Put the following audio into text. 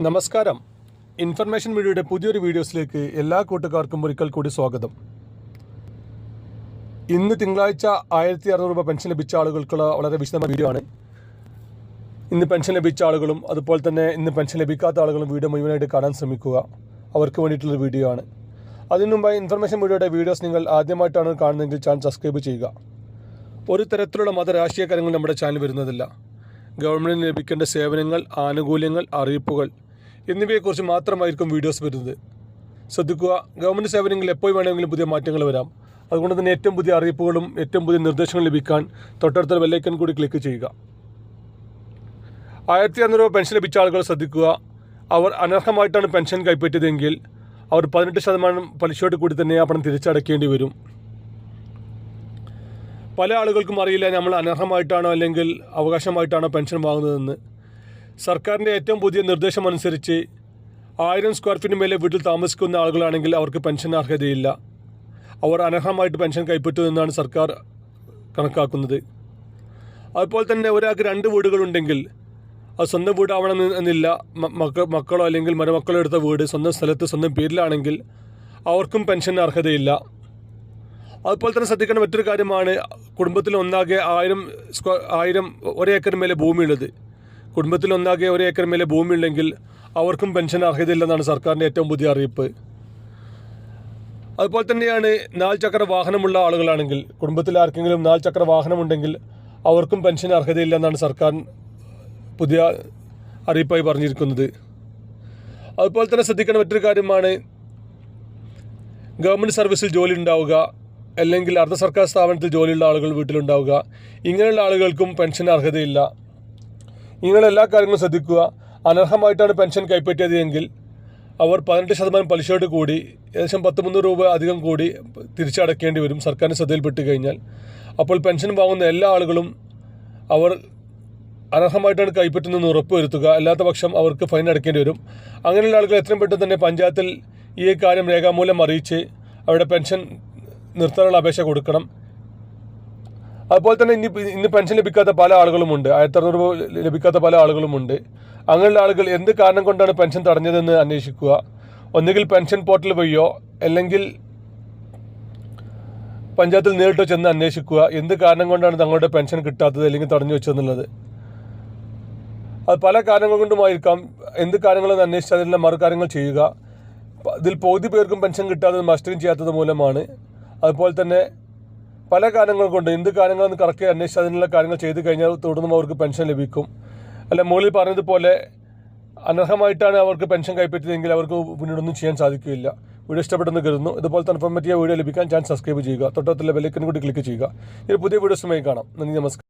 നമസ്കാരം. ഇൻഫർമേഷൻ മീഡിയയുടെ പുതിയൊരു വീഡിയോസിലേക്ക് എല്ലാ കൂട്ടുകാർക്കും ഒരിക്കൽ കൂടി സ്വാഗതം. ഇന്ന് തിങ്കളാഴ്ച 1600 രൂപ പെൻഷൻ ലഭിച്ച ആളുകൾക്കുള്ള വളരെ വിശദമായ വീഡിയോ ആണ്. ഇന്ന് പെൻഷൻ ലഭിച്ച ആളുകളും അതുപോലെ തന്നെ ഇന്ന് പെൻഷൻ ലഭിക്കാത്ത ആളുകളും വീഡിയോ മുഴുവനായിട്ട് കാണാൻ ശ്രമിക്കുക. അവർക്ക് വേണ്ടിയിട്ടുള്ളൊരു വീഡിയോ ആണ്. അതിനു മുമ്പായി ഇൻഫർമേഷൻ മീഡിയയുടെ വീഡിയോസ് നിങ്ങൾ ആദ്യമായിട്ടാണ് കാണുന്നതെങ്കിൽ ചാനൽ സബ്സ്ക്രൈബ് ചെയ്യുക. ഒരു തരത്തിലുള്ള മതരാഷ്ട്രീയ കാര്യങ്ങൾ നമ്മുടെ ചാനൽ വരുന്നതില്ല. ഗവൺമെൻറ്റിന് ലഭിക്കേണ്ട സേവനങ്ങൾ, ആനുകൂല്യങ്ങൾ, അറിയിപ്പുകൾ എന്നിവയെക്കുറിച്ച് മാത്രമായിരിക്കും വീഡിയോസ് വരുന്നത്. ശ്രദ്ധിക്കുക, ഗവൺമെൻറ് സേവനങ്ങളിൽ എപ്പോൾ വേണമെങ്കിലും പുതിയ മാറ്റങ്ങൾ വരാം. അതുകൊണ്ട് തന്നെ ഏറ്റവും പുതിയ അറിയിപ്പുകളും ഏറ്റവും പുതിയ നിർദ്ദേശങ്ങളും ലഭിക്കാൻ തൊട്ടടുത്ത ബെല്ലൈക്കൺ കൂടി ക്ലിക്ക് ചെയ്യുക. 1600 രൂപ പെൻഷൻ ലഭിച്ച ആളുകൾ ശ്രദ്ധിക്കുക. അവർ അനർഹമായിട്ടാണ് പെൻഷൻ കൈപ്പറ്റിയതെങ്കിൽ അവർ 18% പലിശയോട് കൂടി തന്നെ ആ പണം തിരിച്ചടയ്ക്കേണ്ടി വരും. പല ആളുകൾക്കും അറിയില്ല നമ്മൾ അനർഹമായിട്ടാണോ അല്ലെങ്കിൽ അവകാശമായിട്ടാണോ പെൻഷൻ വാങ്ങുന്നതെന്ന്. സർക്കാരിൻ്റെ ഏറ്റവും പുതിയ നിർദ്ദേശം അനുസരിച്ച് 1000 സ്ക്വയർ ഫീറ്റിന് മേലെ വീട്ടിൽ താമസിക്കുന്ന ആളുകളാണെങ്കിൽ അവർക്ക് പെൻഷൻ അർഹതയില്ല. അവർ അനർഹമായിട്ട് പെൻഷൻ കൈപ്പറ്റുമെന്നാണ് സർക്കാർ കണക്കാക്കുന്നത്. അതുപോലെ തന്നെ ഒരാൾക്ക് 2 വീടുകളുണ്ടെങ്കിൽ അത് സ്വന്തം വീടാവണം എന്നില്ല. മക്കളോ അല്ലെങ്കിൽ മരുമക്കളോ എടുത്ത വീട് സ്വന്തം സ്ഥലത്ത് സ്വന്തം പേരിലാണെങ്കിൽ അവർക്കും പെൻഷൻ അർഹതയില്ല. അതുപോലെ തന്നെ ശ്രദ്ധിക്കേണ്ട മറ്റൊരു കാര്യമാണ്, കുടുംബത്തിൽ ഒന്നാകെ 1 ഏക്കർ മേലെ ഭൂമിയുള്ളത്. കുടുംബത്തിൽ ഒന്നാകെ 1 ഏക്കർ മേലെ ഭൂമി ഉണ്ടെങ്കിൽ അവർക്കും പെൻഷൻ അർഹതയില്ലെന്നാണ് സർക്കാരിൻ്റെ ഏറ്റവും പുതിയ അറിയിപ്പ്. അതുപോലെ തന്നെയാണ് 4 ചക്ര വാഹനമുള്ള ആളുകളാണെങ്കിൽ, കുടുംബത്തിൽ ആർക്കെങ്കിലും 4 ചക്ര വാഹനമുണ്ടെങ്കിൽ അവർക്കും പെൻഷൻ അർഹതയില്ലെന്നാണ് സർക്കാർ പുതിയ അറിയിപ്പായി പറഞ്ഞിരിക്കുന്നത്. അതുപോലെ തന്നെ ശ്രദ്ധിക്കേണ്ട മറ്റൊരു കാര്യമാണ്, ഗവൺമെൻറ് സർവീസിൽ ജോലി ഉണ്ടാവുക അല്ലെങ്കിൽ അർദ്ധ സർക്കാർ സ്ഥാപനത്തിൽ ജോലിയുള്ള ആളുകൾ വീട്ടിലുണ്ടാവുക, ഇങ്ങനെയുള്ള ആളുകൾക്കും പെൻഷൻ അർഹതയില്ല. ഇങ്ങനെ എല്ലാ കാര്യങ്ങളും ശ്രദ്ധിക്കുക. അനർഹമായിട്ടാണ് പെൻഷൻ കൈപ്പറ്റിയത് എങ്കിൽ അവർ 18% പലിശയോട് കൂടി ഏകദേശം 300 രൂപ അധികം കൂടി തിരിച്ചടയ്ക്കേണ്ടി വരും സർക്കാരിന് ശ്രദ്ധയിൽപ്പെട്ട് കഴിഞ്ഞാൽ. അപ്പോൾ പെൻഷൻ വാങ്ങുന്ന എല്ലാ ആളുകളും അവർ അനർഹമായിട്ടാണ് കൈപ്പറ്റുന്നതെന്ന് ഉറപ്പുവരുത്തുക. അല്ലാത്ത പക്ഷം അവർക്ക് ഫൈൻ അടയ്ക്കേണ്ടി വരും. അങ്ങനെയുള്ള ആളുകൾ എത്രയും പെട്ടെന്ന് തന്നെ പഞ്ചായത്തിൽ ഈ കാര്യം രേഖാമൂലം അറിയിച്ച് അവരുടെ പെൻഷൻ നിർത്താനുള്ള അപേക്ഷ കൊടുക്കണം. അതുപോലെ തന്നെ ഇന്ന് പെൻഷൻ ലഭിക്കാത്ത പല ആളുകളുമുണ്ട്. 1600 രൂപ ലഭിക്കാത്ത പല ആളുകളുമുണ്ട്. അങ്ങനെയുള്ള ആളുകൾ എന്ത് കാരണം കൊണ്ടാണ് പെൻഷൻ തടഞ്ഞതെന്ന് അന്വേഷിക്കുക. ഒന്നുകിൽ പെൻഷൻ പോർട്ടൽ വഴിയോ അല്ലെങ്കിൽ പഞ്ചായത്തിൽ നേരിട്ടോ ചെന്ന് അന്വേഷിക്കുക. എന്ത് കാരണം കൊണ്ടാണ് തങ്ങളുടെ പെൻഷൻ കിട്ടാത്തത് അല്ലെങ്കിൽ തടഞ്ഞു വെച്ചതെന്നുള്ളത്. അത് പല കാരണങ്ങൾ കൊണ്ടുമായിരിക്കാം. എന്ത് കാര്യങ്ങളെന്ന് അന്വേഷിച്ച് അതിനുള്ള മറുകാര്യങ്ങൾ ചെയ്യുക. ഇതിൽ പകുതി പേർക്കും പെൻഷൻ കിട്ടാത്തത് മസ്റ്ററിങ് ചെയ്യാത്തത് മൂലമാണ്. അതുപോലെ തന്നെ പല കാരണങ്ങൾ കൊണ്ട് എന്ത് കാര്യങ്ങളെന്ന് കറക്റ്റ് അന്വേഷിച്ച് അതിനുള്ള കാര്യങ്ങൾ ചെയ്ത് കഴിഞ്ഞാൽ തുടർന്നും അവർക്ക് പെൻഷൻ ലഭിക്കും. അല്ല, മുകളിൽ പറഞ്ഞതുപോലെ അനർഹമായിട്ടാണ് അവർക്ക് പെൻഷൻ കൈപ്പറ്റിയതെങ്കിൽ അവർക്ക് പിന്നീടൊന്നും ചെയ്യാൻ സാധിക്കില്ല. വീഡിയോ ഇഷ്ടപ്പെട്ടെന്ന് കരുതുന്നു. ഇതുപോലത്തെ ഇൻഫോർമേറ്റീവ് വീഡിയോ ലഭിക്കാൻ ചാനൽ സബ്സ്ക്രൈബ് ചെയ്യുക. തൊട്ടടുത്തുള്ള ബെല്ലൈക്കൺ കൂടി ക്ലിക്ക് ചെയ്യുക. ഈ പുതിയ വീഡിയോസുമായി കാണാം. നന്ദി, നമസ്കാരം.